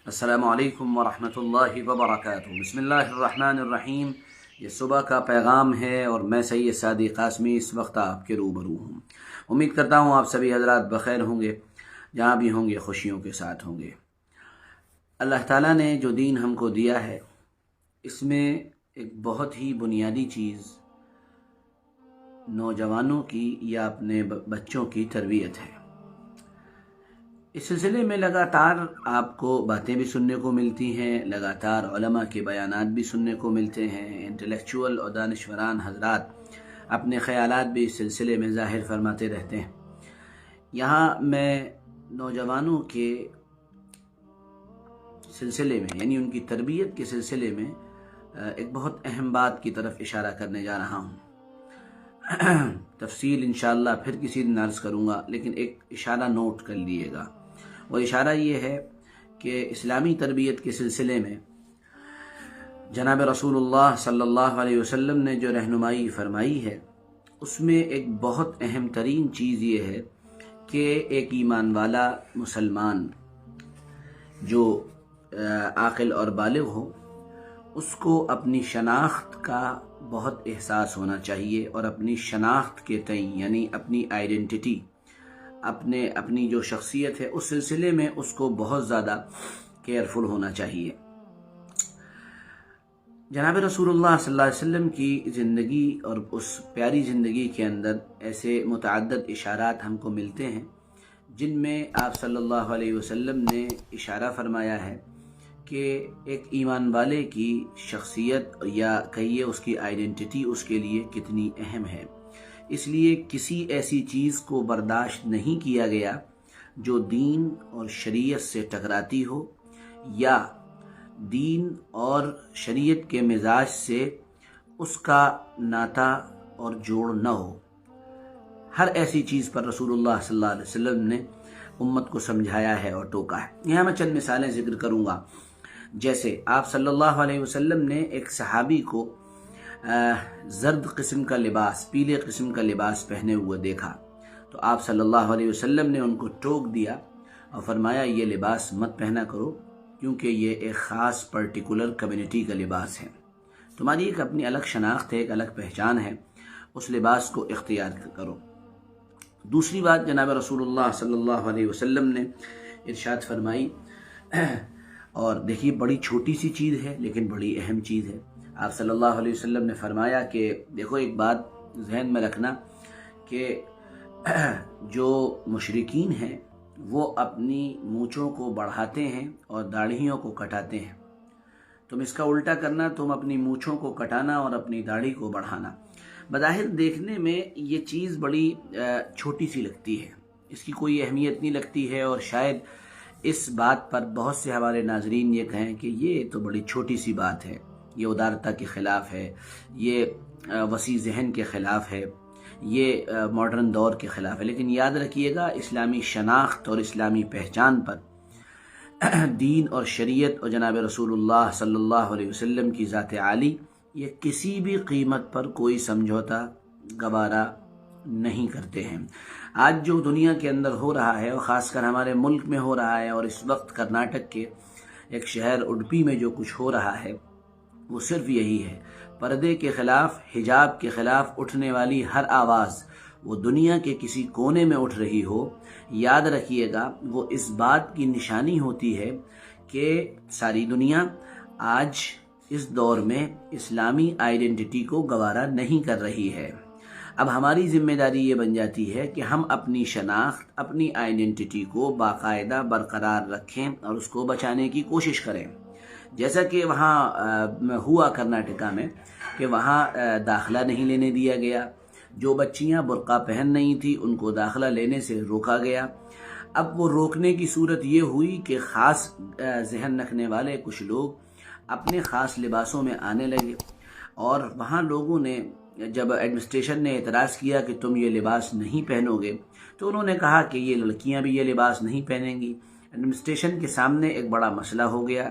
السلام علیکم ورحمۃ اللہ وبرکاتہ۔ بسم اللہ الرحمن الرحیم۔ یہ صبح کا پیغام ہے اور میں سید سعدی قاسمی اس وقت آپ کے روبرو ہوں۔ امید کرتا ہوں آپ سبھی حضرات بخیر ہوں گے، جہاں بھی ہوں گے خوشیوں کے ساتھ ہوں گے۔ اللہ تعالیٰ نے جو دین ہم کو دیا ہے، اس میں ایک بہت ہی بنیادی چیز نوجوانوں کی یا اپنے بچوں کی تربیت ہے۔ اس سلسلے میں لگاتار آپ کو باتیں بھی سننے کو ملتی ہیں، لگاتار علماء کے بیانات بھی سننے کو ملتے ہیں، انٹلیکچوئل اور دانشوران حضرات اپنے خیالات بھی اس سلسلے میں ظاہر فرماتے رہتے ہیں۔ یہاں میں نوجوانوں کے سلسلے میں یعنی ان کی تربیت کے سلسلے میں ایک بہت اہم بات کی طرف اشارہ کرنے جا رہا ہوں۔ تفصیل انشاءاللہ پھر کسی دن عرض کروں گا، لیکن ایک اشارہ نوٹ کر لیے گا۔ وہ اشارہ یہ ہے کہ اسلامی تربیت کے سلسلے میں جناب رسول اللہ صلی اللہ علیہ وسلم نے جو رہنمائی فرمائی ہے، اس میں ایک بہت اہم ترین چیز یہ ہے کہ ایک ایمان والا مسلمان جو عاقل اور بالغ ہو، اس کو اپنی شناخت کا بہت احساس ہونا چاہیے، اور اپنی شناخت کے تئیں یعنی اپنی آئیڈینٹی، اپنی جو شخصیت ہے اس سلسلے میں اس کو بہت زیادہ کیئرفل ہونا چاہیے۔ جناب رسول اللہ صلی اللہ علیہ وسلم کی زندگی اور اس پیاری زندگی کے اندر ایسے متعدد اشارات ہم کو ملتے ہیں، جن میں آپ صلی اللہ علیہ وسلم نے اشارہ فرمایا ہے کہ ایک ایمان والے کی شخصیت یا کہیے اس کی آئیڈینٹی اس کے لیے کتنی اہم ہے۔ اس لیے کسی ایسی چیز کو برداشت نہیں کیا گیا جو دین اور شریعت سے ٹکراتی ہو یا دین اور شریعت کے مزاج سے اس کا ناتا اور جوڑ نہ ہو۔ ہر ایسی چیز پر رسول اللہ صلی اللہ علیہ وسلم نے امت کو سمجھایا ہے اور ٹوکا ہے۔ یہاں میں چند مثالیں ذکر کروں گا۔ جیسے آپ صلی اللہ علیہ وسلم نے ایک صحابی کو زرد قسم کا لباس، پیلے قسم کا لباس پہنے ہوئے دیکھا، تو آپ صلی اللہ علیہ وسلم نے ان کو ٹوک دیا اور فرمایا یہ لباس مت پہنا کرو، کیونکہ یہ ایک خاص پرٹیکولر کمیونٹی کا لباس ہے، تمہاری ایک اپنی الگ شناخت ہے، ایک الگ پہچان ہے، اس لباس کو اختیار کرو۔ دوسری بات جناب رسول اللہ صلی اللہ علیہ وسلم نے ارشاد فرمائی، اور دیکھیے بڑی چھوٹی سی چیز ہے لیکن بڑی اہم چیز ہے۔ آپ صلی اللہ علیہ وسلم نے فرمایا کہ دیکھو ایک بات ذہن میں رکھنا کہ جو مشرکین ہیں وہ اپنی مونچھوں کو بڑھاتے ہیں اور داڑھیوں کو کٹاتے ہیں، تم اس کا الٹا کرنا، تم اپنی مونچھوں کو کٹانا اور اپنی داڑھی کو بڑھانا۔ بظاہر دیکھنے میں یہ چیز بڑی چھوٹی سی لگتی ہے، اس کی کوئی اہمیت نہیں لگتی ہے، اور شاید اس بات پر بہت سے ہمارے ناظرین یہ کہیں کہ یہ تو بڑی چھوٹی سی بات ہے، یہ ادارتا کے خلاف ہے، یہ وسیع ذہن کے خلاف ہے، یہ ماڈرن دور کے خلاف ہے۔ لیکن یاد رکھیے گا، اسلامی شناخت اور اسلامی پہچان پر دین اور شریعت اور جناب رسول اللہ صلی اللہ علیہ وسلم کی ذات عالی یہ کسی بھی قیمت پر کوئی سمجھوتا گوارا نہیں کرتے ہیں۔ آج جو دنیا کے اندر ہو رہا ہے، اور خاص کر ہمارے ملک میں ہو رہا ہے، اور اس وقت کرناٹک کے ایک شہر اڈپی میں جو کچھ ہو رہا ہے، وہ صرف یہی ہے، پردے کے خلاف، حجاب کے خلاف اٹھنے والی ہر آواز وہ دنیا کے کسی کونے میں اٹھ رہی ہو، یاد رکھیے گا وہ اس بات کی نشانی ہوتی ہے کہ ساری دنیا آج اس دور میں اسلامی آئیڈینٹی کو گوارا نہیں کر رہی ہے۔ اب ہماری ذمہ داری یہ بن جاتی ہے کہ ہم اپنی شناخت، اپنی آئیڈینٹی کو باقاعدہ برقرار رکھیں اور اس کو بچانے کی کوشش کریں۔ جیسا کہ وہاں ہوا کرناٹکا میں کہ وہاں داخلہ نہیں لینے دیا گیا، جو بچیاں برقع پہن نہیں تھیں ان کو داخلہ لینے سے روکا گیا۔ اب وہ روکنے کی صورت یہ ہوئی کہ خاص ذہن رکھنے والے کچھ لوگ اپنے خاص لباسوں میں آنے لگے، اور وہاں لوگوں نے جب ایڈمنسٹریشن نے اعتراض کیا کہ تم یہ لباس نہیں پہنو گے، تو انہوں نے کہا کہ یہ لڑکیاں بھی یہ لباس نہیں پہنیں گی۔ ایڈمنسٹریشن کے سامنے ایک بڑا مسئلہ ہو گیا،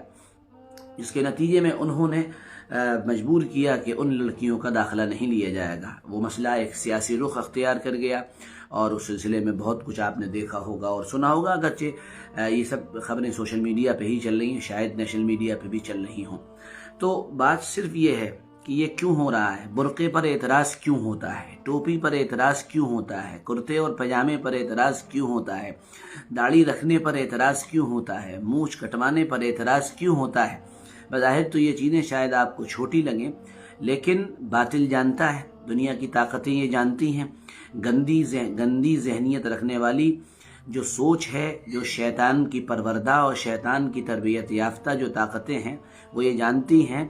جس کے نتیجے میں انہوں نے مجبور کیا کہ ان لڑکیوں کا داخلہ نہیں لیا جائے گا۔ وہ مسئلہ ایک سیاسی رخ اختیار کر گیا، اور اس سلسلے میں بہت کچھ آپ نے دیکھا ہوگا اور سنا ہوگا، اگرچہ یہ سب خبریں سوشل میڈیا پہ ہی چل رہی ہیں، شاید نیشنل میڈیا پہ بھی چل رہی ہوں۔ تو بات صرف یہ ہے کہ یہ کیوں ہو رہا ہے، برقعے پر اعتراض کیوں ہوتا ہے، ٹوپی پر اعتراض کیوں ہوتا ہے، کرتے اور پاجامے پر اعتراض کیوں ہوتا ہے، داڑھی رکھنے پر اعتراض کیوں ہوتا ہے، مونچھ کٹوانے پر اعتراض کیوں ہوتا ہے۔ بظاہر تو یہ چیزیں شاید آپ کو چھوٹی لگیں، لیکن باطل جانتا ہے، دنیا کی طاقتیں یہ جانتی ہیں، گندی ذہنیت رکھنے والی جو سوچ ہے، جو شیطان کی پروردہ اور شیطان کی تربیت یافتہ جو طاقتیں ہیں، وہ یہ جانتی ہیں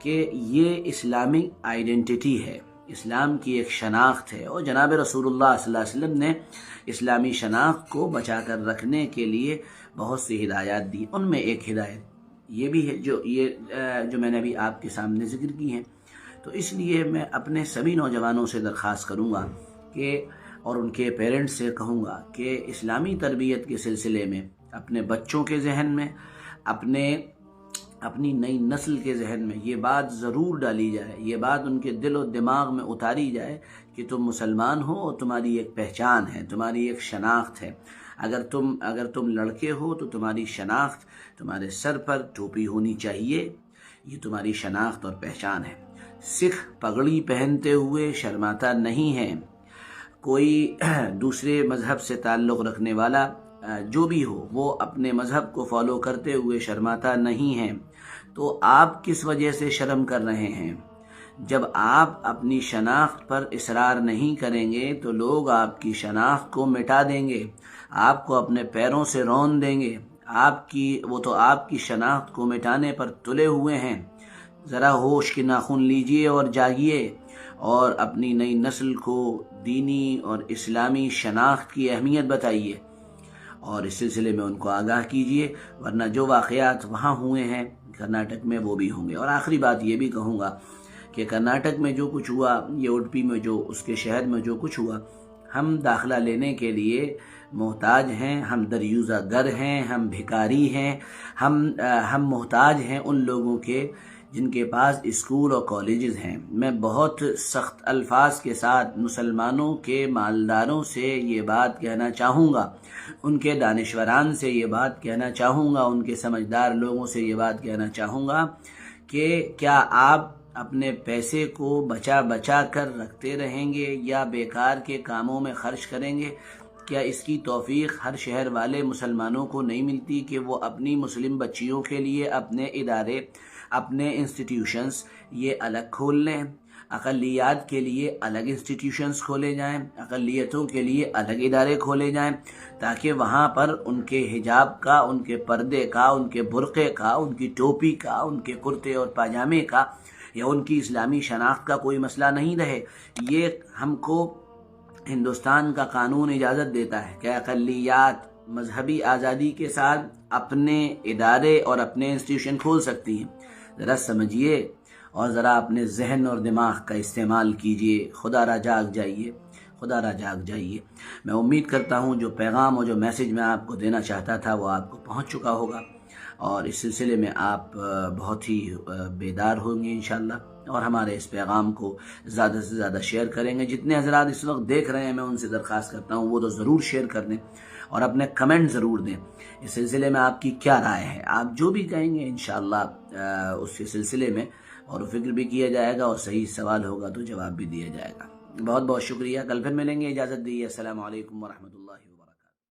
کہ یہ اسلامک آئیڈینٹی ہے، اسلام کی ایک شناخت ہے، اور جناب رسول اللہ صلی اللہ علیہ وسلم نے اسلامی شناخت کو بچا کر رکھنے کے لیے بہت سی ہدایات دی۔ ان میں ایک ہدایت یہ بھی ہے جو میں نے ابھی آپ کے سامنے ذکر کی ہیں۔ تو اس لیے میں اپنے سبھی نوجوانوں سے درخواست کروں گا کہ اور ان کے پیرنٹس سے کہوں گا کہ اسلامی تربیت کے سلسلے میں اپنے بچوں کے ذہن میں، اپنی نئی نسل کے ذہن میں یہ بات ضرور ڈالی جائے، یہ بات ان کے دل و دماغ میں اتاری جائے کہ تم مسلمان ہو اور تمہاری ایک پہچان ہے، تمہاری ایک شناخت ہے۔ اگر تم لڑکے ہو تو تمہاری شناخت، تمہارے سر پر ٹوپی ہونی چاہیے، یہ تمہاری شناخت اور پہچان ہے۔ سکھ پگڑی پہنتے ہوئے شرماتا نہیں ہے، کوئی دوسرے مذہب سے تعلق رکھنے والا جو بھی ہو وہ اپنے مذہب کو فالو کرتے ہوئے شرماتا نہیں ہے۔ تو آپ کس وجہ سے شرم کر رہے ہیں؟ جب آپ اپنی شناخت پر اصرار نہیں کریں گے تو لوگ آپ کی شناخت کو مٹا دیں گے، آپ کو اپنے پیروں سے رون دیں گے۔ وہ تو آپ کی شناخت کو مٹانے پر تلے ہوئے ہیں۔ ذرا ہوش کے ناخن لیجئے اور جاگیے، اور اپنی نئی نسل کو دینی اور اسلامی شناخت کی اہمیت بتائیے، اور اس سلسلے میں ان کو آگاہ کیجئے، ورنہ جو واقعات وہاں ہوئے ہیں کرناٹک میں وہ بھی ہوں گے۔ اور آخری بات یہ بھی کہوں گا کہ کرناٹک میں جو کچھ ہوا، یہ اڈپی میں جو اس کے شہر میں جو کچھ ہوا، ہم داخلہ لینے کے لیے محتاج ہیں، ہم دریوزہ گر ہیں، ہم بھکاری ہیں، ہم محتاج ہیں ان لوگوں کے جن کے پاس اسکول اور کالجز ہیں۔ میں بہت سخت الفاظ کے ساتھ مسلمانوں کے مالداروں سے یہ بات کہنا چاہوں گا، ان کے دانشوران سے یہ بات کہنا چاہوں گا، ان کے سمجھدار لوگوں سے یہ بات کہنا چاہوں گا کہ کیا آپ اپنے پیسے کو بچا کر رکھتے رہیں گے یا بیکار کے کاموں میں خرچ کریں گے؟ کیا اس کی توفیق ہر شہر والے مسلمانوں کو نہیں ملتی کہ وہ اپنی مسلم بچیوں کے لیے اپنے ادارے، اپنے انسٹیٹیوشنز یہ الگ کھول لیں؟ اقلیات کے لیے الگ انسٹیٹیوشنز کھولے جائیں، اقلیتوں کے لیے الگ ادارے کھولے جائیں، تاکہ وہاں پر ان کے حجاب کا، ان کے پردے کا، ان کے برقعے کا، ان کی ٹوپی کا، ان کے کرتے اور پاجامے کا یا ان کی اسلامی شناخت کا کوئی مسئلہ نہیں رہے۔ یہ ہم کو ہندوستان کا قانون اجازت دیتا ہے کہ اقلیات مذہبی آزادی کے ساتھ اپنے ادارے اور اپنے انسٹیٹیوشن کھول سکتی ہیں۔ ذرا سمجھیے اور ذرا اپنے ذہن اور دماغ کا استعمال کیجئے۔ خدا را جاگ جائیے، خدا را جاگ جائیے۔ میں امید کرتا ہوں جو پیغام اور جو میسج میں آپ کو دینا چاہتا تھا وہ آپ کو پہنچ چکا ہوگا، اور اس سلسلے میں آپ بہت ہی بیدار ہوں گے انشاءاللہ، اور ہمارے اس پیغام کو زیادہ سے زیادہ شیئر کریں گے۔ جتنے حضرات اس وقت دیکھ رہے ہیں میں ان سے درخواست کرتا ہوں وہ تو ضرور شیئر کر دیں اور اپنے کمنٹ ضرور دیں۔ اس سلسلے میں آپ کی کیا رائے ہے؟ آپ جو بھی کہیں گے انشاءاللہ اس کے سلسلے میں اور فکر بھی کیا جائے گا، اور صحیح سوال ہوگا تو جواب بھی دیا جائے گا۔ بہت بہت شکریہ، کل پھر ملیں گے، اجازت دیجیے، السلام علیکم ورحمۃ اللہ۔